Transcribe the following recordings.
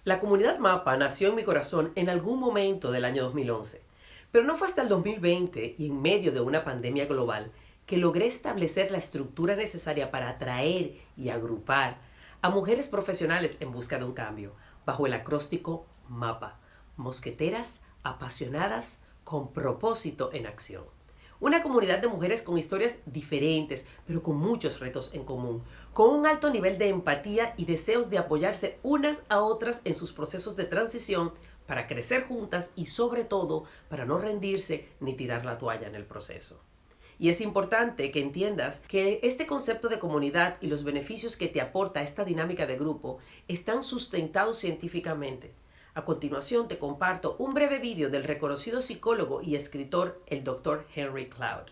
La comunidad Mapa nació en mi corazón en algún momento del año 2011, pero no fue hasta el 2020 y en medio de una pandemia global que logré establecer la estructura necesaria para atraer y agrupar a mujeres profesionales en busca de un cambio, bajo el acróstico Mapa, mosqueteras apasionadas con propósito en acción. Una comunidad de mujeres con historias diferentes, pero con muchos retos en común, con un alto nivel de empatía y deseos de apoyarse unas a otras en sus procesos de transición para crecer juntas y sobre todo para no rendirse ni tirar la toalla en el proceso. Y es importante que entiendas que este concepto de comunidad y los beneficios que te aporta esta dinámica de grupo están sustentados científicamente. A continuación te comparto un breve vídeo del reconocido psicólogo y escritor el Dr. Henry Cloud.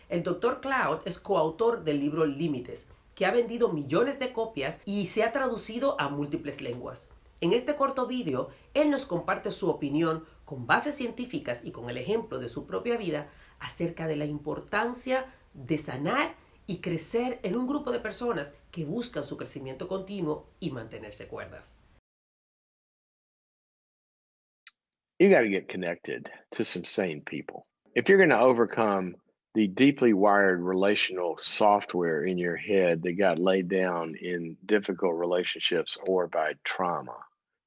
El Dr. Cloud es coautor del libro Límites, que ha vendido millones de copias y se ha traducido a múltiples lenguas. En este corto vídeo, él nos comparte su opinión con bases científicas y con el ejemplo de su propia vida acerca de la importancia de sanar y crecer en un grupo de personas que buscan su crecimiento continuo y mantenerse cuerdas. You got to get connected to some sane people. If you're going to overcome the deeply wired relational software in your head that got laid down in difficult relationships or by trauma,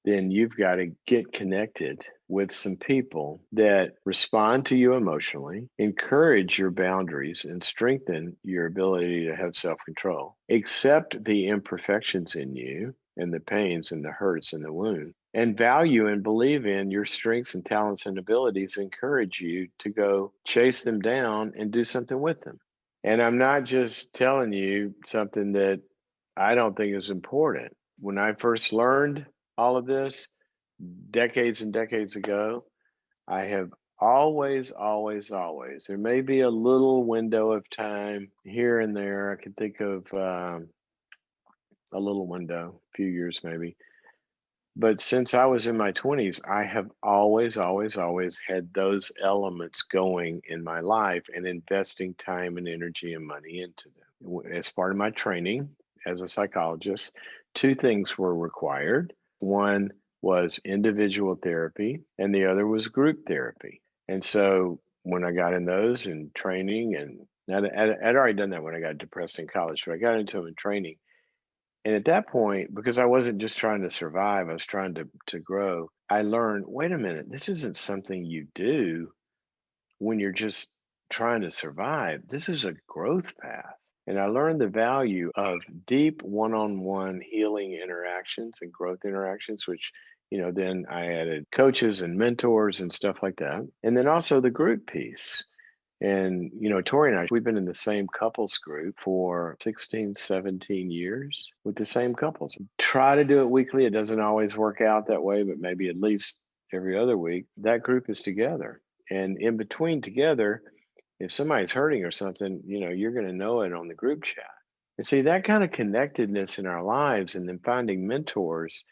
then you've got to get connected with some people that respond to you emotionally, encourage your boundaries, and strengthen your ability to have self control. Accept the imperfections in you and the pains and the hurts and the wound, and value and believe in your strengths and talents and abilities, encourage you to go chase them down and do something with them. And I'm not just telling you something that I don't think is important. When I first learned all of this decades and decades ago, I have always, there may be a little window of time here and there. I can think of a little window, a few years maybe. But since I was in my 20s, I have always had those elements going in my life and investing time and energy and money into them. As part of my training as a psychologist, two things were required. One was individual therapy, and the other was group therapy. And so when I got in those in training, and I'd already done that when I got depressed in college, but I got into them in training, and at that point, because I wasn't just trying to survive, I was trying to grow, I learned, wait a minute, this isn't something you do when you're just trying to survive. This is a growth path. And I learned the value of deep one-on-one healing interactions and growth interactions, which, then I added coaches and mentors and stuff like that. And then also the group piece. And, Tori and I, we've been in the same couples group for 16, 17 years with the same couples. Try to do it weekly. It doesn't always work out that way, but maybe at least every other week, that group is together. And in between together, if somebody's hurting or something, you're going to know it on the group chat. And see, that kind of connectedness in our lives and then finding mentors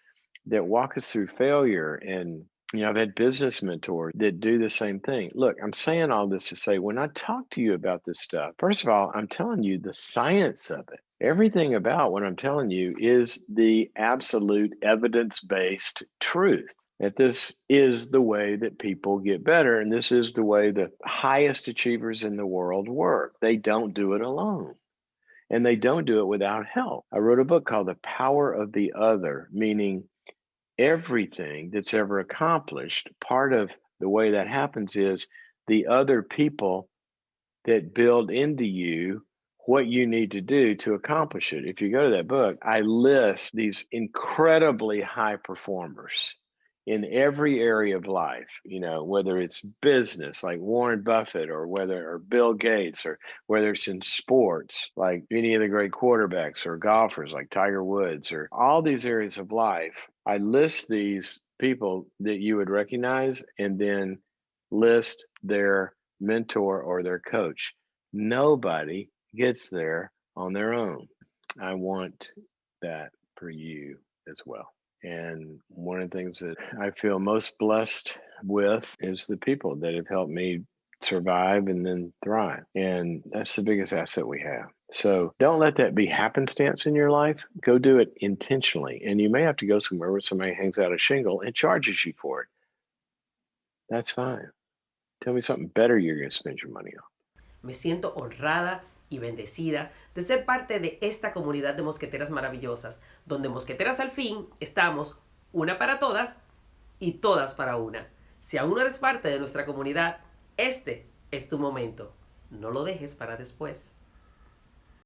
that walk us through failure. And I've had business mentors that do the same thing. Look, I'm saying all this to say when I talk to you about this stuff, first of all, I'm telling you the science of it. Everything about what I'm telling you is the absolute evidence based truth. That this is the way that people get better. And this is the way the highest achievers in the world work. They don't do it alone. And they don't do it without help. I wrote a book called The Power of the Other, meaning everything that's ever accomplished, part of the way that happens is the other people that build into you what you need to do to accomplish it. If you go to that book, I list these incredibly high performers in every area of life, whether it's business like Warren Buffett or Bill Gates, or whether it's in sports like any of the great quarterbacks or golfers like Tiger Woods, or all these areas of life. I list these people that you would recognize and then list their mentor or their coach. Nobody gets there on their own. I want that for you as well. And one of the things that I feel most blessed with is the people that have helped me survive and then thrive. And that's the biggest asset we have. So don't let that be happenstance in your life. Go do it intentionally. And you may have to go somewhere where somebody hangs out a shingle and charges you for it. That's fine. Tell me something better you're going to spend your money on. Me siento honrada y bendecida de ser parte de esta comunidad de mosqueteras maravillosas, donde mosqueteras al fin estamos una para todas y todas para una. Si aún no eres parte de nuestra comunidad, este es tu momento. No lo dejes para después.